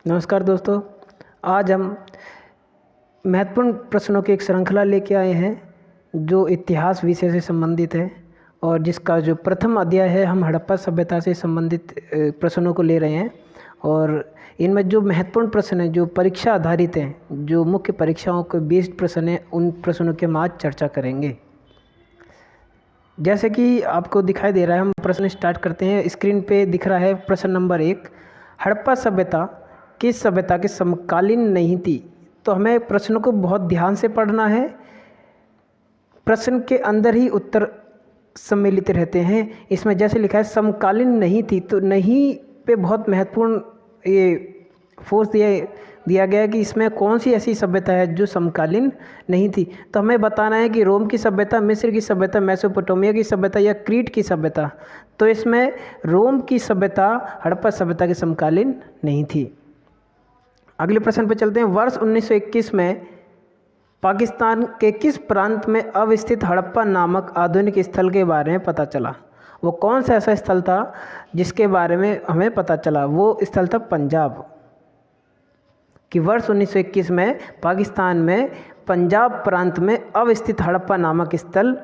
नमस्कार दोस्तों। आज हम महत्वपूर्ण प्रश्नों की एक श्रृंखला लेके आए हैं जो इतिहास विषय से संबंधित है और जिसका जो प्रथम अध्याय है हम हड़प्पा सभ्यता से संबंधित प्रश्नों को ले रहे हैं। और इनमें जो महत्वपूर्ण प्रश्न हैं जो परीक्षा आधारित हैं, जो मुख्य परीक्षाओं के बेस्ड प्रश्न हैं, उन प्रश्नों की हम आज चर्चा करेंगे। जैसे कि आपको दिखाई दे रहा है, हम प्रश्न स्टार्ट करते हैं। स्क्रीन पे दिख रहा है प्रश्न नंबर 1, हड़प्पा सभ्यता किस सभ्यता के समकालीन नहीं थी? तो हमें प्रश्न को बहुत ध्यान से पढ़ना है। प्रश्न के अंदर ही उत्तर सम्मिलित रहते हैं। इसमें जैसे लिखा है समकालीन नहीं थी, तो नहीं पे बहुत महत्वपूर्ण ये फोर्स दिया गया है कि इसमें कौन सी ऐसी सभ्यता है जो समकालीन नहीं थी। तो हमें बताना है कि रोम की सभ्यता, मिस्र की सभ्यता, मेसोपोटामिया की सभ्यता या क्रीट की सभ्यता। तो इसमें रोम की सभ्यता हड़प्पा सभ्यता के समकालीन नहीं थी। अगले प्रश्न पर चलते हैं। वर्ष 1921 में पाकिस्तान के किस प्रांत में अवस्थित हड़प्पा नामक आधुनिक स्थल के बारे में पता चला? वो कौन सा ऐसा स्थल था जिसके बारे में हमें पता चला? वो स्थल था पंजाब। कि वर्ष 1921 में पाकिस्तान में पंजाब प्रांत में अवस्थित हड़प्पा नामक स्थल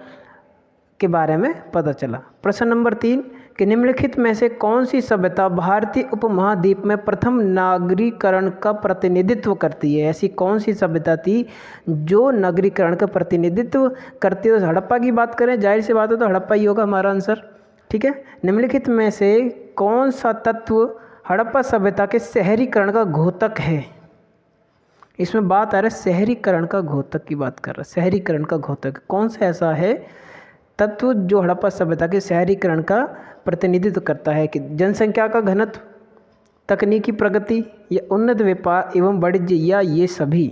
के बारे में पता चला। प्रश्न नंबर 3, कि निम्नलिखित में से कौन सी सभ्यता भारतीय उपमहाद्वीप में प्रथम नागरीकरण का प्रतिनिधित्व करती है? ऐसी कौन सी सभ्यता थी जो नगरीकरण का प्रतिनिधित्व करती है? तो हड़प्पा की बात करें, जाहिर सी बात है तो हड़प्पा ही होगा हमारा आंसर। ठीक है। निम्नलिखित में से कौन सा तत्व हड़प्पा सभ्यता के शहरीकरण का घोतक है? इसमें बात आ रहा है शहरीकरण का घोतक की बात कर रहा है। शहरीकरण का घोतक कौन सा ऐसा है तत्व जो हड़प्पा सभ्यता के शहरीकरण का प्रतिनिधित्व करता है? कि जनसंख्या का घनत्व, तकनीकी प्रगति या उन्नत व्यापार एवं वाणिज्य या ये सभी?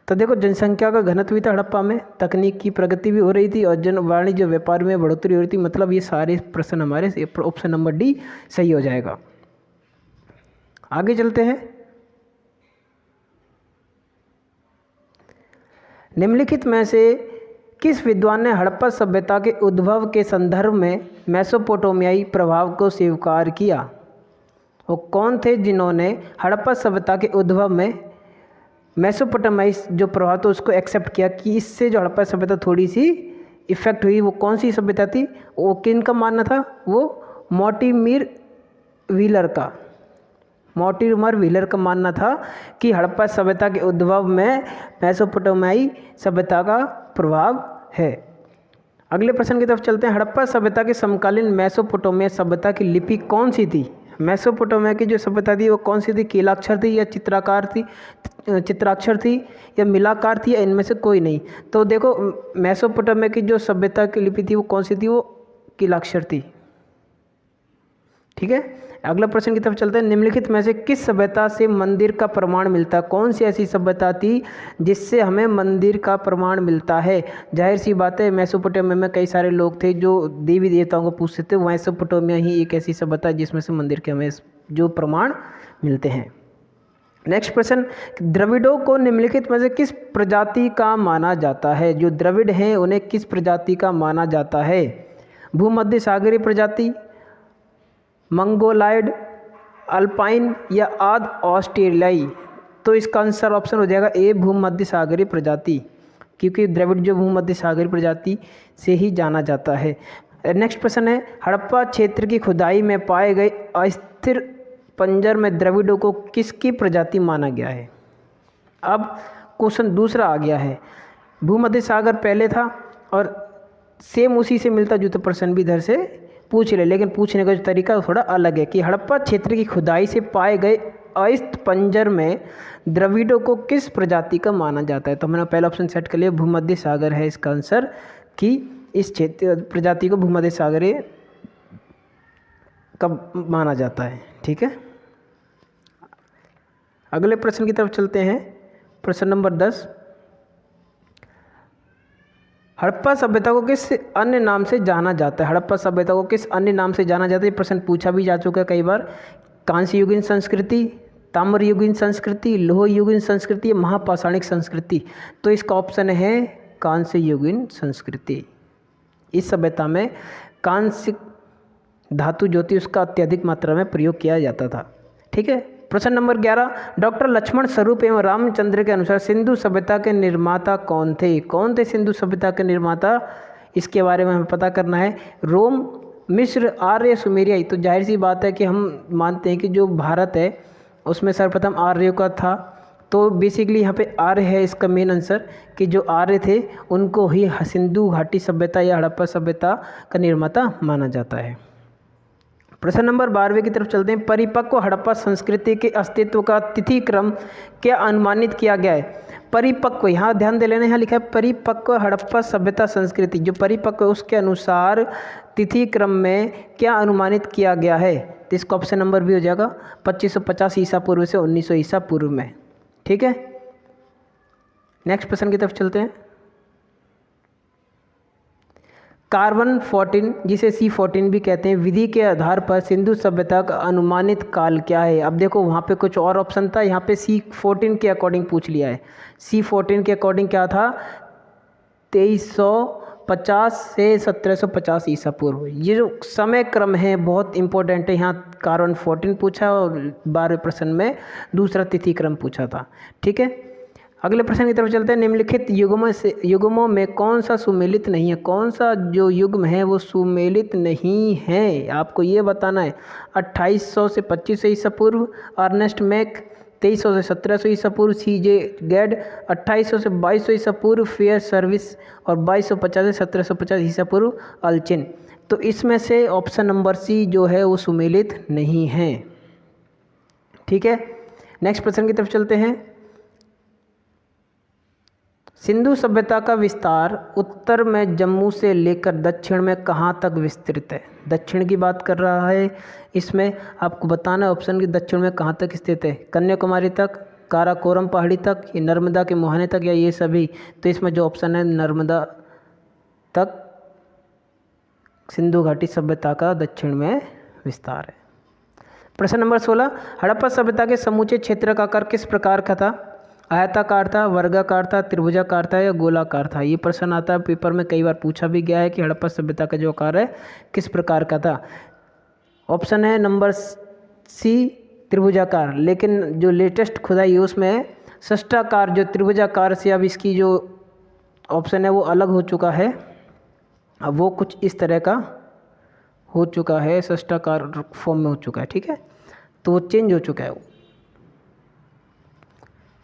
तो देखो, जनसंख्या का घनत्व भी था हड़प्पा में, तकनीक की प्रगति भी हो रही थी और वाणिज्य व्यापार में बढ़ोतरी हो रही थी। मतलब ये सारे प्रश्न हमारे ऑप्शन नंबर डी सही हो जाएगा। आगे चलते हैं। निम्नलिखित में से किस विद्वान ने हड़प्पा सभ्यता के उद्भव के संदर्भ में मेसोपोटामियाई प्रभाव को स्वीकार किया? वो कौन थे जिन्होंने हड़प्पा सभ्यता के उद्भव में मेसोपोटामियाई जो प्रभाव था उसको एक्सेप्ट किया कि इससे जो हड़प्पा सभ्यता थोड़ी सी इफेक्ट हुई? वो कौन सी सभ्यता थी? वो किन का मानना था? वो मॉर्टिमर व्हीलर का मानना था कि हड़प्पा सभ्यता के उद्भव में मेसोपोटामियाई सभ्यता का प्रभाव है। अगले प्रश्न की तरफ चलते हैं। हड़प्पा सभ्यता के समकालीन मेसोपोटामिया सभ्यता की लिपि कौन सी थी? मेसोपोटामिया की जो सभ्यता थी वो कौन सी थी? कीलाक्षर थी या चित्राक्षर थी या मिलाकार थी या इनमें से कोई नहीं? तो देखो, मेसोपोटामिया की जो सभ्यता की लिपि थी वो कौन सी थी? वो कीलाक्षर थी। ठीक है। अगला प्रश्न की तरफ चलते हैं। निम्नलिखित में से किस सभ्यता से मंदिर का प्रमाण मिलता है? कौन सी ऐसी सभ्यता थी जिससे हमें मंदिर का प्रमाण मिलता है? जाहिर सी बात है, मेसोपोटामिया में कई सारे लोग थे जो देवी देवताओं को पूजते थे। मेसोपोटामिया ही एक ऐसी सभ्यता है जिसमें से मंदिर के हमें जो प्रमाण मिलते हैं। नेक्स्ट प्रश्न, द्रविड़ों को निम्नलिखित में से किस प्रजाति का माना जाता है? जो द्रविड़ हैं उन्हें किस प्रजाति का माना जाता है? भूमध्य सागरीय प्रजाति, मंगोलायड, अल्पाइन या आद ऑस्ट्रेलियाई? तो इसका आंसर ऑप्शन हो जाएगा ए, भूमध्य सागरीय प्रजाति, क्योंकि द्रविड़ जो भूमध्य सागरीय प्रजाति से ही जाना जाता है। नेक्स्ट प्रश्न है, हड़प्पा क्षेत्र की खुदाई में पाए गए अस्थिर पंजर में द्रविड़ों को किसकी प्रजाति माना गया है? अब क्वेश्चन दूसरा आ गया है। भूमध्य सागर पहले था और सेम उसी से मिलता जुलता प्रश्न भी इधर से पूछ ले, लेकिन पूछने का जो तरीका थोड़ा अलग है। कि हड़प्पा क्षेत्र की खुदाई से पाए गए अस्थिर पंजर में द्रविड़ों को किस प्रजाति का माना जाता है? तो हमने पहला ऑप्शन सेट कर लिया, भूमध्य सागर है इसका आंसर, कि इस क्षेत्र प्रजाति को भूमध्य सागरीय का माना जाता है। ठीक है। अगले प्रश्न की तरफ चलते हैं। प्रश्न नंबर 10, हड़प्पा सभ्यता को किस अन्य नाम से जाना जाता है? हड़प्पा सभ्यता को किस अन्य नाम से जाना जाता है? ये प्रश्न पूछा भी जा चुका है कई बार। कांस्य युगीन संस्कृति, ताम्र युगीन संस्कृति, लोह युगीन संस्कृति, महापाषाणिक संस्कृति? तो इसका ऑप्शन है कांस्य युगीन संस्कृति। इस सभ्यता में कांस्य धातु जो थी उसका अत्यधिक मात्रा में प्रयोग किया जाता था। ठीक है। प्रश्न नंबर 11, डॉक्टर लक्ष्मण स्वरूप एवं रामचंद्र के अनुसार सिंधु सभ्यता के निर्माता कौन थे? कौन थे सिंधु सभ्यता के निर्माता? इसके बारे में हमें पता करना है। रोम, मिस्र, आर्य, सुमेरिया। तो जाहिर सी बात है कि हम मानते हैं कि जो भारत है उसमें सर्वप्रथम आर्यों का था। तो बेसिकली यहाँ पे आर्य है इसका मेन आंसर, कि जो आर्य थे उनको ही सिंधु घाटी सभ्यता या हड़प्पा सभ्यता का निर्माता माना जाता है। प्रश्न नंबर 12वें की तरफ चलते हैं। परिपक्व हड़प्पा संस्कृति के अस्तित्व का तिथि क्रम क्या अनुमानित किया गया है? परिपक्व, यहाँ ध्यान दे लेना, यहाँ लिखा है परिपक्व हड़प्पा सभ्यता संस्कृति। जो परिपक्व है उसके अनुसार तिथि क्रम में क्या अनुमानित किया गया है? तो इसका ऑप्शन नंबर भी हो जाएगा 2550 ईसा पूर्व से 1900 ईसा पूर्व में। ठीक है, नेक्स्ट प्रश्न की तरफ चलते हैं। कार्बन 14 जिसे C14 भी कहते हैं, विधि के आधार पर सिंधु सभ्यता का अनुमानित काल क्या है? अब देखो वहाँ पे कुछ और ऑप्शन था, यहाँ पे C14 के अकॉर्डिंग पूछ लिया है। C14 के अकॉर्डिंग क्या था? 2350 से 1750 ईसा पूर्व। ये जो समय क्रम है बहुत इंपॉर्टेंट है। यहाँ कार्बन 14 पूछा और 12वें प्रश्न में दूसरा तिथि क्रम पूछा था। ठीक है, अगले प्रश्न की तरफ चलते हैं। निम्नलिखित युग्मों में कौन सा सुमेलित नहीं है? कौन सा जो युग्म है वो सुमेलित नहीं है, आपको ये बताना है। 2800 से 2500 ईसा पूर्व, अर्नेस्ट मैक 2300 से 1700 ईसा पूर्व, CJ गैड 2800 से 2200 ईसा पूर्व, फेयर सर्विस और 2250 से 1750 ईसा पूर्व, अल्चिन। तो इसमें से ऑप्शन नंबर C जो है वो सुमेलित नहीं है। ठीक है, नेक्स्ट प्रश्न की तरफ चलते हैं। सिंधु सभ्यता का विस्तार उत्तर में जम्मू से लेकर दक्षिण में कहाँ तक विस्तृत है? दक्षिण की बात कर रहा है, इसमें आपको बताना है ऑप्शन की दक्षिण में कहाँ तक स्थित है। कन्याकुमारी तक, काराकोरम पहाड़ी तक, ये नर्मदा के मुहाने तक, या ये सभी? तो इसमें जो ऑप्शन है नर्मदा तक सिंधु घाटी सभ्यता का दक्षिण में विस्तार है। प्रश्न नंबर 16, हड़प्पा सभ्यता के समूचे क्षेत्र का आकार किस प्रकार का था? आयताकार था, वर्गाकार था, त्रिभुजाकार था या गोलाकार था? ये प्रश्न आता है पेपर में, कई बार पूछा भी गया है कि हड़प्पा सभ्यता का जो आकार है किस प्रकार का था। ऑप्शन है नंबर C त्रिभुजाकार, लेकिन जो लेटेस्ट खुदाई है उसमें षष्ठाकार, जो त्रिभुजाकार से अब इसकी जो ऑप्शन है वो अलग हो चुका है। अब वो कुछ इस तरह का हो चुका है, षष्ठाकार फॉर्म में हो चुका है। ठीक है, तो वो चेंज हो चुका है वो।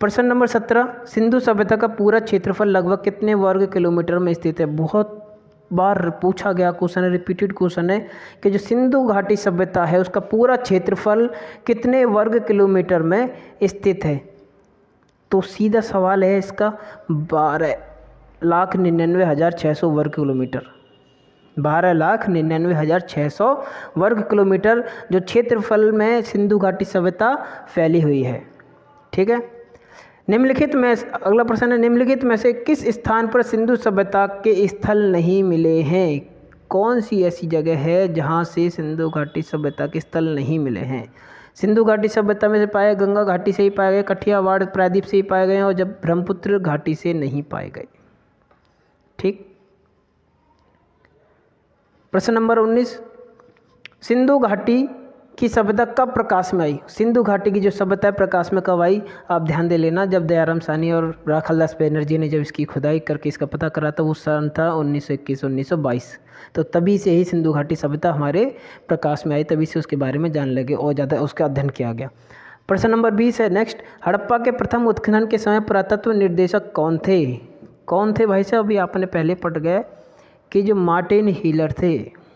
प्रश्न नंबर 17, सिंधु सभ्यता का पूरा क्षेत्रफल लगभग कितने वर्ग किलोमीटर में स्थित है? बहुत बार पूछा गया क्वेश्चन है, रिपीटेड क्वेश्चन है कि जो सिंधु घाटी सभ्यता है उसका पूरा क्षेत्रफल कितने वर्ग किलोमीटर में स्थित है? तो सीधा सवाल है इसका 12,99,600 वर्ग किलोमीटर। 12,99,600 वर्ग किलोमीटर जो क्षेत्रफल में सिंधु घाटी सभ्यता फैली हुई है। ठीक है, निम्नलिखित में, अगला प्रश्न है, निम्नलिखित में से किस स्थान पर सिंधु सभ्यता के स्थल नहीं मिले हैं? कौन सी ऐसी जगह है जहां से सिंधु घाटी सभ्यता के स्थल नहीं मिले हैं? सिंधु घाटी सभ्यता में से पाए गंगा घाटी से ही पाए गए, कठियावाड़ प्रायद्वीप से ही पाए गए और जब ब्रह्मपुत्र घाटी से नहीं पाए गए। ठीक, प्रश्न नंबर 19, सिंधु घाटी की सभ्यता कब प्रकाश में आई? सिंधु घाटी की जो सभ्यता है प्रकाश में कब आई? आप ध्यान दे लेना, जब दयाराम साहनी और राखालदास बैनर्जी ने जब इसकी खुदाई करके इसका पता करा था, वो सन था 1921-1922। तो तभी से ही सिंधु घाटी सभ्यता हमारे प्रकाश में आई, तभी से उसके बारे में जानने लगे और ज़्यादा उसका अध्ययन किया गया। प्रश्न नंबर 20 है नेक्स्ट, हड़प्पा के प्रथम उत्खनन के समय पुरातत्व निर्देशक कौन थे? कौन थे भाई साहब? अभी आपने पहले पढ़ गए कि जो मार्टिन हीलर थे,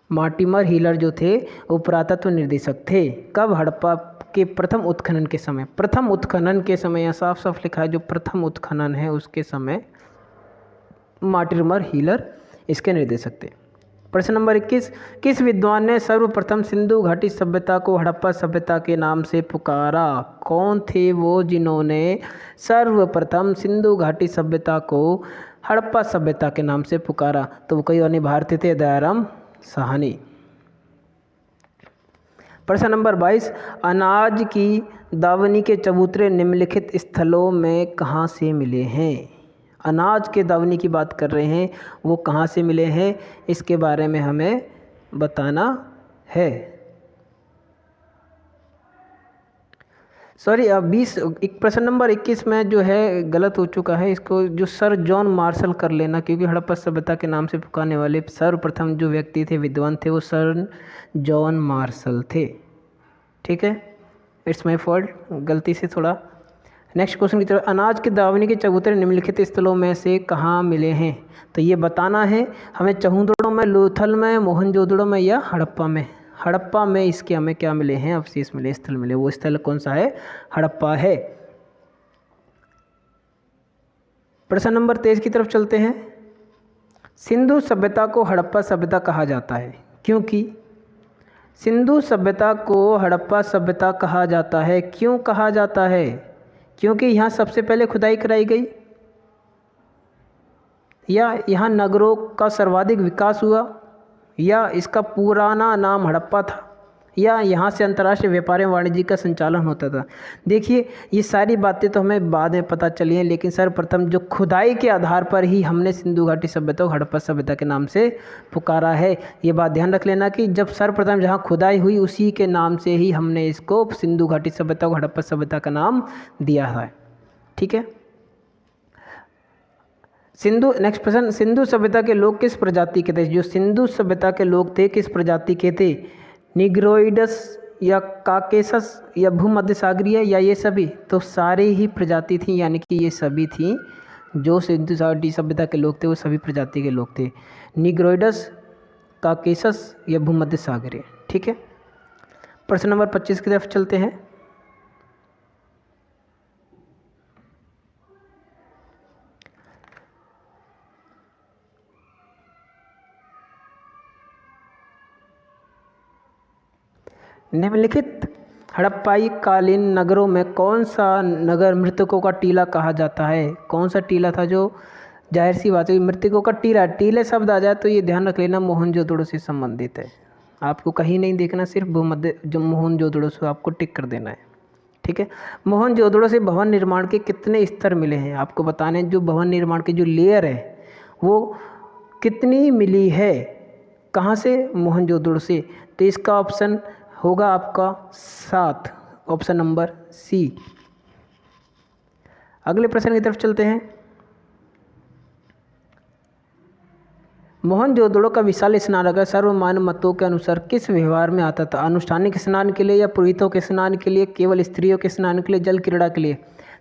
मार्टिमर हीलर जो थे वो पुरातत्व निर्देशक थे। कब? हड़प्पा के प्रथम उत्खनन के समय। प्रथम उत्खनन के समय, यहाँ साफ साफ लिखा है जो प्रथम उत्खनन है उसके समय मार्टिमर हीलर इसके निर्देशक थे। प्रश्न नंबर 21, किस विद्वान ने सर्वप्रथम सिंधु घाटी सभ्यता को हड़प्पा सभ्यता के नाम से पुकारा? कौन थे वो जिन्होंने सर्वप्रथम सिंधु घाटी सभ्यता को हड़प्पा सभ्यता के नाम से पुकारा? तो वो कई और नहीं, भारतीय थे, दयाराम साहनी। प्रश्न नंबर 22, अनाज की दावनी के चबूतरे निम्नलिखित स्थलों में कहाँ से मिले हैं? अनाज के दावनी की बात कर रहे हैं, वो कहाँ से मिले हैं इसके बारे में हमें बताना है। सॉरी 20 एक प्रश्न नंबर 21 में जो है गलत हो चुका है, इसको जो सर जॉन मार्शल कर लेना, क्योंकि हड़प्पा सभ्यता के नाम से पुकारने वाले सर्वप्रथम जो व्यक्ति थे विद्वान थे वो सर जॉन मार्शल थे। ठीक है, इट्स माय फॉल्ट, गलती से थोड़ा। नेक्स्ट क्वेश्चन की तरफ, अनाज के दावनी के चबूतरे निम्नलिखित स्थलों में से कहाँ मिले हैं? तो ये बताना है हमें, चहुंदड़ों में, लोथल में, मोहनजोदड़ो में या हड़प्पा में। हड़प्पा में इसके हमें क्या मिले हैं? अवशेष मिले, स्थल मिले। वो स्थल कौन सा है? हड़प्पा है। प्रश्न नंबर 23 की तरफ चलते हैं। सिंधु सभ्यता को हड़प्पा सभ्यता कहा जाता है क्योंकि सिंधु सभ्यता को हड़प्पा सभ्यता कहा जाता है। क्यों कहा जाता है? क्योंकि यहाँ सबसे पहले खुदाई कराई गई, या यहाँ नगरों का सर्वाधिक विकास हुआ, या इसका पुराना नाम हड़प्पा था, या यहाँ से अंतर्राष्ट्रीय व्यापार एवं वाणिज्य का संचालन होता था। देखिए ये सारी बातें तो हमें बाद में पता चली हैं, लेकिन सर्वप्रथम जो खुदाई के आधार पर ही हमने सिंधु घाटी सभ्यता को हड़प्पा सभ्यता के नाम से पुकारा है। ये बात ध्यान रख लेना कि जब सर्वप्रथम जहाँ खुदाई हुई उसी के नाम से ही हमने इसको सिंधु घाटी सभ्यता को हड़प्पा सभ्यता का नाम दिया है। ठीक है, नेक्स्ट प्रश्न, सिंधु सभ्यता के लोग किस प्रजाति के थे? जो सिंधु सभ्यता के लोग थे किस प्रजाति के थे? निग्रोइडस या काकेसस या भूमध्य सागरीय या ये सभी? तो सारे ही प्रजाति थी, यानी कि ये सभी थी। जो सिंधु घाटी सभ्यता के लोग थे वो सभी प्रजाति के लोग थे, निग्रोइडस, काकेसस या भूमध्य सागरीय। ठीक है, प्रश्न नंबर 25 की तरफ चलते हैं। निम्नलिखित हड़प्पाई कालीन नगरों में कौन सा नगर मृतकों का टीला कहा जाता है? कौन सा टीला था? जो जाहिर सी बात है मृतकों का टीला, टीले शब्द आ जाए तो ये ध्यान रख लेना मोहनजोदड़ो से संबंधित है। आपको कहीं नहीं देखना, सिर्फ भूमध्य जो मोहनजोदड़ो से आपको टिक कर देना है। ठीक है, मोहनजोदड़ो से भवन निर्माण के कितने स्तर मिले हैं? आपको बताने जो भवन निर्माण की जो लेयर है वो कितनी मिली है, कहाँ से? मोहनजोदड़ो से। तो इसका ऑप्शन होगा आपका 7, ऑप्शन नंबर सी। अगले प्रश्न की तरफ चलते हैं। मोहनजोदड़ो का विशाल स्नानागार सर्वमान्य मतों के अनुसार किस व्यवहार में आता था? अनुष्ठानिक स्नान के लिए या पुरोहितों के स्नान के लिए, केवल स्त्रियों के स्नान के लिए, जल क्रीड़ा के लिए?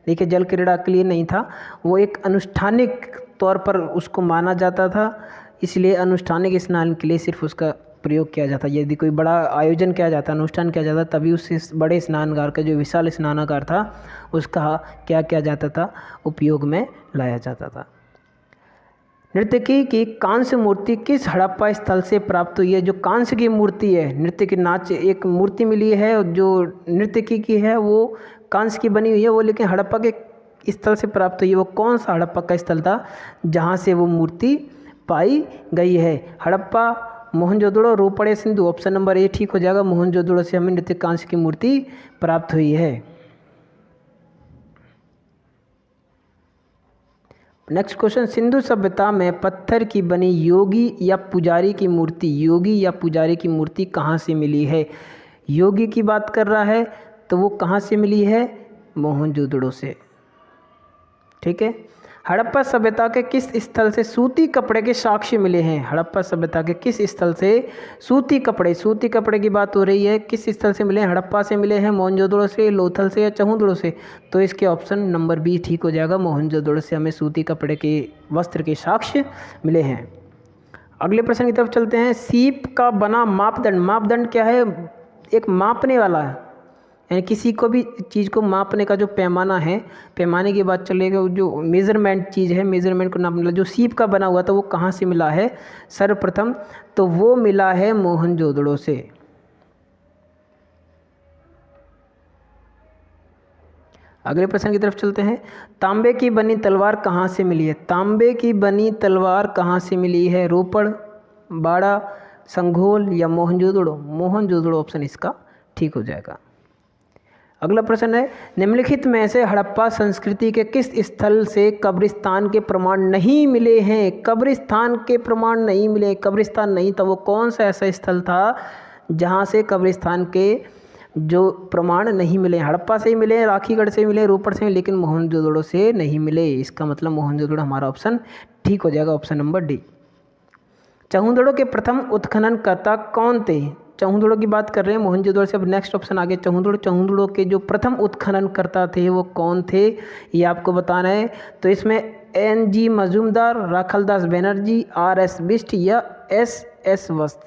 देखिए जल क्रीड़ा के लिए नहीं था, वो एक अनुष्ठानिक तौर पर उसको माना जाता था, इसलिए अनुष्ठानिक स्नान के लिए सिर्फ उसका प्रयोग किया जाता। यदि कोई बड़ा आयोजन किया जाता, अनुष्ठान किया जाता, तभी उस बड़े स्नानगार का जो विशाल स्नानागार था उसका क्या किया जाता था? उपयोग में लाया जाता था। नर्तकी की कांस्य मूर्ति किस हड़प्पा स्थल से प्राप्त हुई है? जो कांस्य की मूर्ति है, नृत्य की नाच एक मूर्ति मिली है जो नर्तकी की है, वो कांस्य की बनी हुई है, वो लेकिन हड़प्पा के स्थल से प्राप्त हुई है। वो कौन सा हड़प्पा का स्थल था जहाँ से वो मूर्ति पाई गई है? हड़प्पा, मोहनजोदड़ो, रोपड़ या सिंधु? ऑप्शन नंबर ए ठीक हो जाएगा। मोहनजोदड़ो से हमें नृत्य कांस्य की मूर्ति प्राप्त हुई है। नेक्स्ट क्वेश्चन, सिंधु सभ्यता में पत्थर की बनी योगी या पुजारी की मूर्ति, योगी या पुजारी की मूर्ति कहाँ से मिली है? योगी की बात कर रहा है तो वो कहाँ से मिली है? मोहनजोदड़ो से। ठीक है, हड़प्पा सभ्यता के किस स्थल से सूती कपड़े के साक्ष्य मिले हैं? हड़प्पा सभ्यता के किस स्थल से सूती कपड़े की बात हो रही है, किस स्थल से मिले हैं? हड़प्पा से मिले हैं, मोहनजोदड़ो से, लोथल से या चहुंदड़ो से? तो इसके ऑप्शन नंबर बी ठीक हो जाएगा। मोहनजोदड़ो से हमें सूती कपड़े के वस्त्र के साक्ष्य मिले हैं। अगले प्रश्न की तरफ चलते हैं। सीप का बना मापदंड क्या है? एक मापने वाला है, यानी किसी को भी चीज़ को मापने का जो पैमाना है, पैमाने की बात चलेगा, जो मेज़रमेंट चीज़ है, मेज़रमेंट को नापने वाला जो सीप का बना हुआ था वो कहाँ से मिला है? सर्वप्रथम तो वो मिला है मोहनजोदड़ो से। अगले प्रश्न की तरफ चलते हैं। तांबे की बनी तलवार कहाँ से मिली है? तांबे की बनी तलवार कहाँ से मिली है? रोपड़, बाड़ा, संघोल या मोहनजोदड़ो? मोहनजोदड़ो ऑप्शन इसका ठीक हो जाएगा। अगला प्रश्न है, निम्नलिखित में से हड़प्पा संस्कृति के किस स्थल से कब्रिस्तान के प्रमाण नहीं मिले हैं? कब्रिस्तान के प्रमाण नहीं मिले, कब्रिस्तान नहीं था। वो कौन सा ऐसा स्थल था जहाँ से कब्रिस्तान के जो प्रमाण नहीं मिले, हड़प्पा से ही मिले, राखीगढ़ से मिले, रोपड़ से मिले, लेकिन मोहनजोदड़ो से नहीं मिले। इसका मतलब मोहनजोदड़ो हमारा ऑप्शन ठीक हो जाएगा, ऑप्शन नंबर डी। चहुंदड़ो के प्रथम उत्खननकर्ता कौन थे? चहुंदड़ो की बात कर रहे हैं, मोहनजोदड़ो से अब नेक्स्ट ऑप्शन आ गया चहुंदड़ो के जो प्रथम उत्खननकर्ता थे वो कौन थे, ये आपको बताना है। तो इसमें NG मजूमदार, राखलदास बनर्जी, RS बिष्ट या SS वस्त।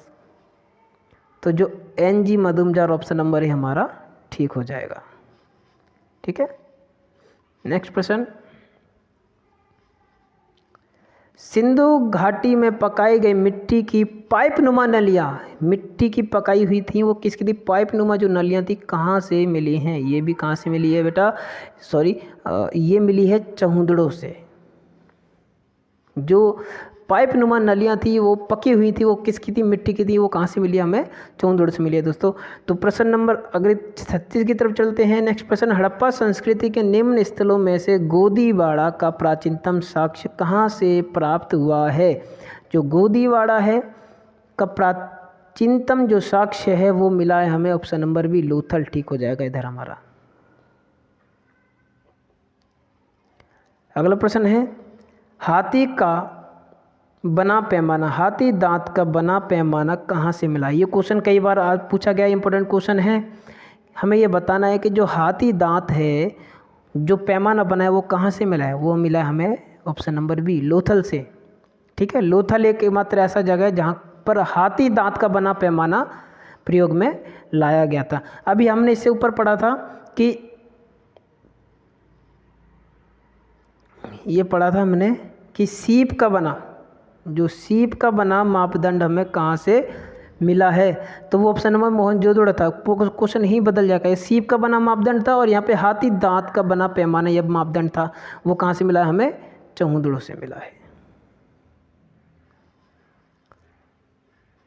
तो जो NG मजूमदार ऑप्शन नंबर है हमारा ठीक हो जाएगा। ठीक है, नेक्स्ट प्रश्न। सिंधु घाटी में पकाई गई मिट्टी की पाइप नुमा नलियाँ, मिट्टी की पकाई हुई थी वो किसकी थी? पाइप नुमा जो नलियाँ थी कहाँ से मिली हैं? ये भी कहाँ से मिली है बेटा? सॉरी, ये मिली है चहुंदड़ों से। जो पाइप नुमा नलियाँ थी वो पकी हुई थी, वो किसकी थी? मिट्टी की थी। वो कहाँ से मिली? हमें चहुंदड़ों से मिली है दोस्तों। तो प्रश्न नंबर अगले 36 की तरफ चलते हैं। नेक्स्ट प्रश्न, हड़प्पा संस्कृति के निम्न स्थलों में से गोदीवाड़ा का प्राचीनतम साक्ष्य कहाँ से प्राप्त हुआ है? जो गोदीवाड़ा है का प्राचीनतम जो साक्ष्य है वो मिला है हमें ऑप्शन नंबर बी, लोथल। ठीक हो जाएगा इधर हमारा। अगला प्रश्न है, हाथी का बना पैमाना, हाथी दांत का बना पैमाना कहाँ से मिला? ये क्वेश्चन कई बार आज पूछा गया, इंपॉर्टेंट क्वेश्चन है। हमें ये बताना है कि जो हाथी दांत है, जो पैमाना बना है वो कहाँ से मिला है? वो मिला है हमें ऑप्शन नंबर बी, लोथल से। ठीक है, लोथल एक मात्र ऐसा जगह है जहाँ पर हाथी दांत का बना पैमाना प्रयोग में लाया गया था। अभी हमने इससे ऊपर पढ़ा था कि ये पढ़ा था हमने कि सीप का बना, जो सीप का बना मापदंड हमें कहाँ से मिला है? तो वो ऑप्शन नंबर मोहनजोदड़ो था। क्वेश्चन ही बदल जाएगा, ये सीप का बना मापदंड था और यहाँ पे हाथी दांत का बना पैमाना यह मापदंड था। वो कहाँ से मिला है? हमें चहुंदड़ो से मिला है।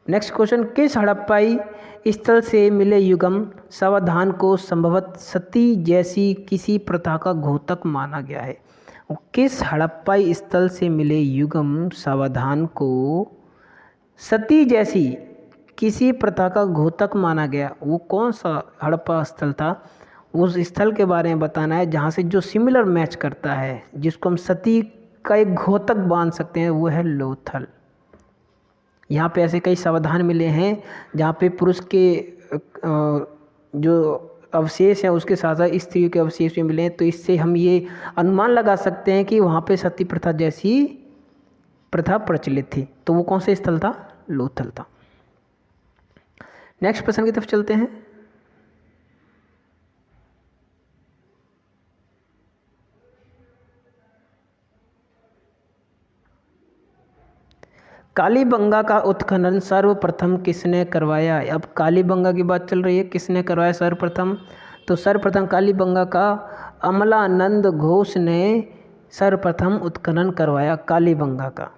नेक्स्ट क्वेश्चन, किस हड़प्पाई स्थल से मिले युगम सावधान को संभवतः सती जैसी किसी प्रथा का घोतक माना गया है? किस हड़प्पाई स्थल से मिले युगम सावधान को सती जैसी किसी प्रथा का घोतक माना गया? वो कौन सा हड़प्पा स्थल था? उस स्थल के बारे में बताना है जहाँ से जो सिमिलर मैच करता है, जिसको हम सती का एक घोतक मान सकते हैं, वो है लोथल। यहाँ पे ऐसे कई सावधान मिले हैं जहाँ पे पुरुष के जो अवशेष हैं उसके साथ साथ स्त्री के अवशेष भी मिले हैं। तो इससे हम ये अनुमान लगा सकते हैं कि वहाँ पे सती प्रथा जैसी प्रथा प्रचलित थी। तो वो कौन सा स्थल था? लोथल था। नेक्स्ट प्रश्न की तरफ चलते हैं। कालीबंगा का उत्खनन सर्वप्रथम किसने करवाया? अब कालीबंगा की बात चल रही है, किसने करवाया सर्वप्रथम? तो सर्वप्रथम कालीबंगा का अमलानंद घोष ने सर्वप्रथम उत्खनन करवाया कालीबंगा का।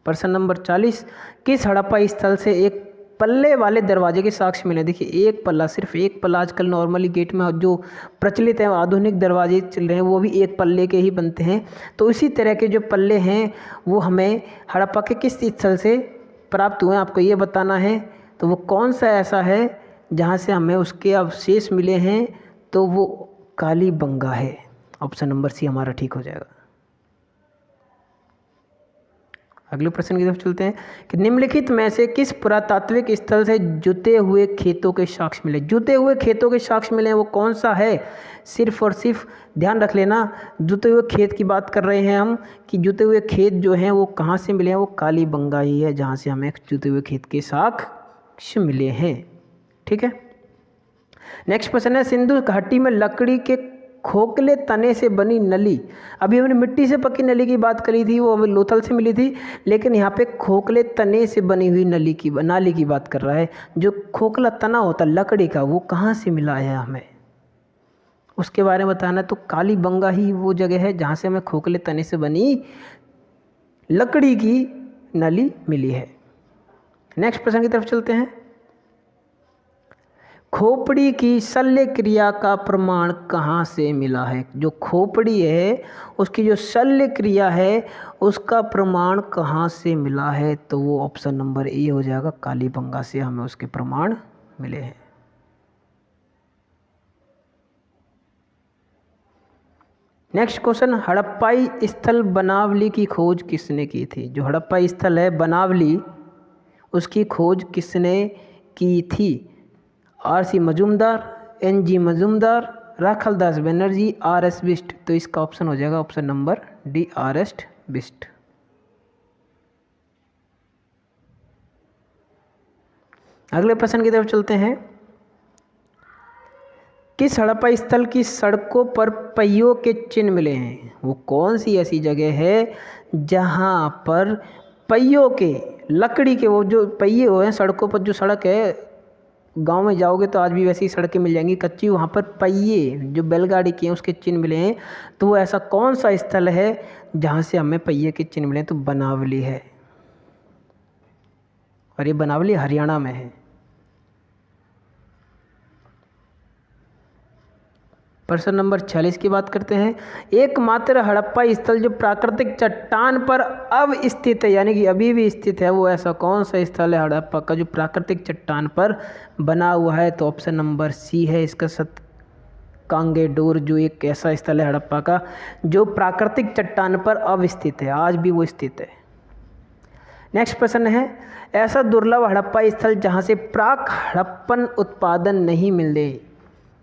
प्रश्न नंबर 40, किस हड़प्पा स्थल से एक पल्ले वाले दरवाजे के साक्ष्य मिले? देखिए, एक पल्ला, सिर्फ एक पल्ला। आजकल नॉर्मली गेट में जो प्रचलित है आधुनिक दरवाजे चल रहे हैं वो भी एक पल्ले के ही बनते हैं। तो इसी तरह के जो पल्ले हैं वो हमें हड़प्पा के किस स्थल से प्राप्त हुए आपको ये बताना है। तो वो कौन सा ऐसा है जहाँ से हमें उसके अवशेष मिले हैं? तो वो कालीबंगा है। ऑप्शन नंबर सी हमारा ठीक हो जाएगा। अगले प्रश्न की तरफ चलते हैं कि निम्नलिखित में से किस पुरातात्विक स्थल से जुते हुए खेतों के साक्ष्य मिले? जुते हुए खेतों के साक्ष्य मिले, वो कौन सा है? सिर्फ और सिर्फ ध्यान रख लेना, जुते हुए खेत की बात कर रहे हैं हम कि जुते हुए खेत जो हैं वो कहाँ से मिले हैं? वो कालीबंगा ही है जहाँ से हमें जुते हुए खेत के साक्ष्य मिले हैं। ठीक है, नेक्स्ट प्रश्न है, सिंधु घाटी में लकड़ी के खोखले तने से बनी नली। अभी हमने मिट्टी से पकी नली की बात करी थी, वो हमें लोथल से मिली थी, लेकिन यहाँ पे खोखले तने से बनी हुई नाली की बात कर रहा है। जो खोखला तना होता है लकड़ी का, वो कहाँ से मिला है हमें, उसके बारे में बताना। तो कालीबंगा ही वो जगह है जहाँ से हमें खोखले तने से बनी लकड़ी की नली मिली है। नेक्स्ट प्रश्न की तरफ चलते हैं। खोपड़ी की शल्य क्रिया का प्रमाण कहाँ से मिला है? जो खोपड़ी है उसकी जो शल्य क्रिया है उसका प्रमाण कहाँ से मिला है? तो वो ऑप्शन नंबर ए हो जाएगा, कालीबंगा से हमें उसके प्रमाण मिले हैं। नेक्स्ट क्वेश्चन, हड़प्पाई स्थल बनावली की खोज किसने की थी? जो हड़प्पाई स्थल है बनावली, उसकी खोज किसने की थी? आर.सी. मजूमदार, एन.जी. मजूमदार, राखलदास बनर्जी, आर.एस. बिष्ट। तो इसका ऑप्शन हो जाएगा option number D, RS. Bisht. अगले प्रश्न की तरफ चलते हैं। किस हड़प्पा स्थल की सड़कों पर पहियों के चिन्ह मिले हैं? वो कौन सी ऐसी जगह है जहां पर पहियों के, लकड़ी के, वो जो पहिए हुए हैं सड़कों पर, जो सड़क है गांव में जाओगे तो आज भी वैसी सड़कें मिल जाएंगी कच्ची, वहाँ पर पहिए जो बैलगाड़ी के हैं उसके चिन्ह मिले हैं। तो वो ऐसा कौन सा स्थल है जहाँ से हमें पहिए के चिन्ह मिले हैं? तो बनावली है, और ये बनावली हरियाणा में है। प्रश्न नंबर 46 की बात करते हैं। एकमात्र हड़प्पा स्थल जो प्राकृतिक चट्टान पर अब स्थित है, यानी कि अभी भी स्थित है, वो ऐसा कौन सा स्थल है हड़प्पा का जो प्राकृतिक चट्टान पर बना हुआ है? तो ऑप्शन नंबर सी है इसका, सतकांगेडोर, जो एक ऐसा स्थल है हड़प्पा का जो प्राकृतिक चट्टान पर अब स्थित है, आज भी वो स्थित है। नेक्स्ट प्रश्न है, ऐसा दुर्लभ हड़प्पा स्थल जहाँ से प्राक हड़प्पन उत्पादन नहीं मिले,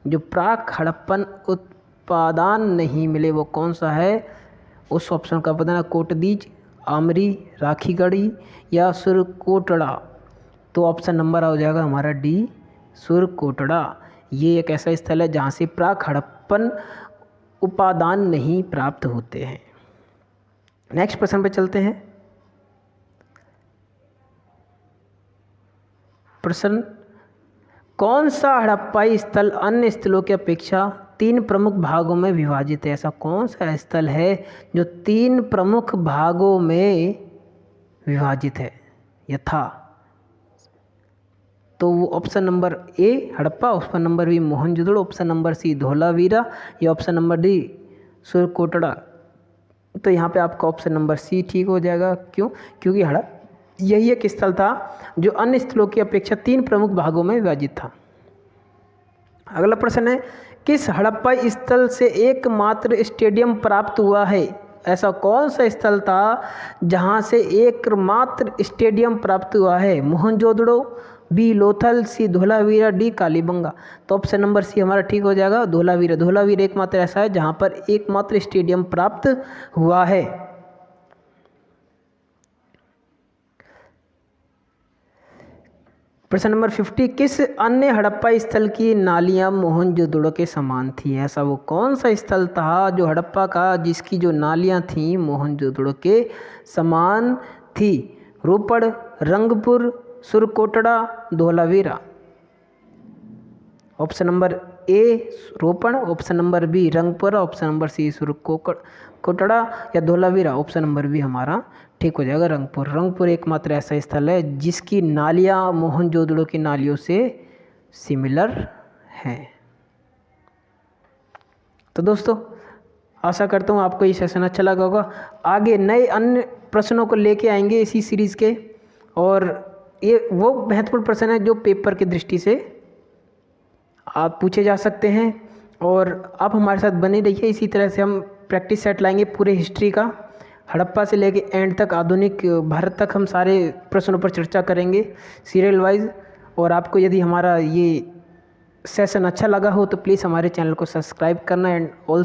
जो प्राक हड़प्पन उत्पादन नहीं मिले, वो कौन सा है? उस ऑप्शन का बताना, कोटदीज, आमरी, राखीगढ़ी या सुरकोटड़ा। तो ऑप्शन नंबर हो जाएगा हमारा डी, सुरकोटड़ा। ये एक ऐसा स्थल है जहाँ से प्राक हड़प्पन उपादान नहीं प्राप्त होते हैं। नेक्स्ट प्रश्न पे चलते हैं। प्रश्न, कौन सा हड़प्पाई स्थल अन्य स्थलों की अपेक्षा 3 प्रमुख भागों में विभाजित है? ऐसा कौन सा स्थल है जो 3 प्रमुख भागों में विभाजित है यथा? तो वो option number A Harappa, option number B Mohenjodaro, option number C Dholavira या ऑप्शन नंबर डी सुरकोटड़ा। तो यहाँ पे आपका ऑप्शन नंबर सी ठीक हो जाएगा। क्यों? क्योंकि यही एक स्थल था जो अन्य स्थलों की अपेक्षा 3 प्रमुख भागों में विभाजित था। अगला प्रश्न है, किस हड़प्पा स्थल से एकमात्र स्टेडियम प्राप्त हुआ है? ऐसा कौन सा स्थल था जहां से एकमात्र स्टेडियम प्राप्त हुआ है? मोहनजोदड़ो, बी लोथल, सी धोलावीरा, डी कालीबंगा। तो ऑप्शन नंबर सी हमारा ठीक हो जाएगा, धोलावीरा। धोलावीरा एकमात्र ऐसा है जहां पर एकमात्र स्टेडियम प्राप्त हुआ है। प्रश्न नंबर 50, किस अन्य हड़प्पा स्थल की नालियां मोहनजोदड़ो के समान थी? ऐसा वो कौन सा स्थल था जो हड़प्पा का जिसकी जो नालियां थी मोहनजोदड़ो के समान थी? Ropar, Rangpur, Surkotada, Dholavira. Option number A Ropar, option number B Rangpur, option number C Surkotada या धोलावीरा। ऑप्शन नंबर बी हमारा ठीक हो जाएगा, रंगपुर। रंगपुर एकमात्र ऐसा स्थल है जिसकी नालियाँ मोहनजोदड़ो की नालियों से सिमिलर हैं। तो दोस्तों आशा करता हूँ आपको ये सेशन अच्छा लगा होगा। आगे नए अन्य प्रश्नों को लेके आएंगे इसी सीरीज़ के, और ये वो महत्वपूर्ण प्रश्न है जो पेपर की दृष्टि से आप पूछे जा सकते हैं। और आप हमारे साथ बने रहिए, इसी तरह से हम प्रैक्टिस सेट लाएंगे पूरे हिस्ट्री का, हड़प्पा से लेके एंड तक, आधुनिक भारत तक हम सारे प्रश्नों पर चर्चा करेंगे सीरियल वाइज। और आपको यदि हमारा ये सेशन अच्छा लगा हो तो प्लीज़ हमारे चैनल को सब्सक्राइब करना एंड ऑल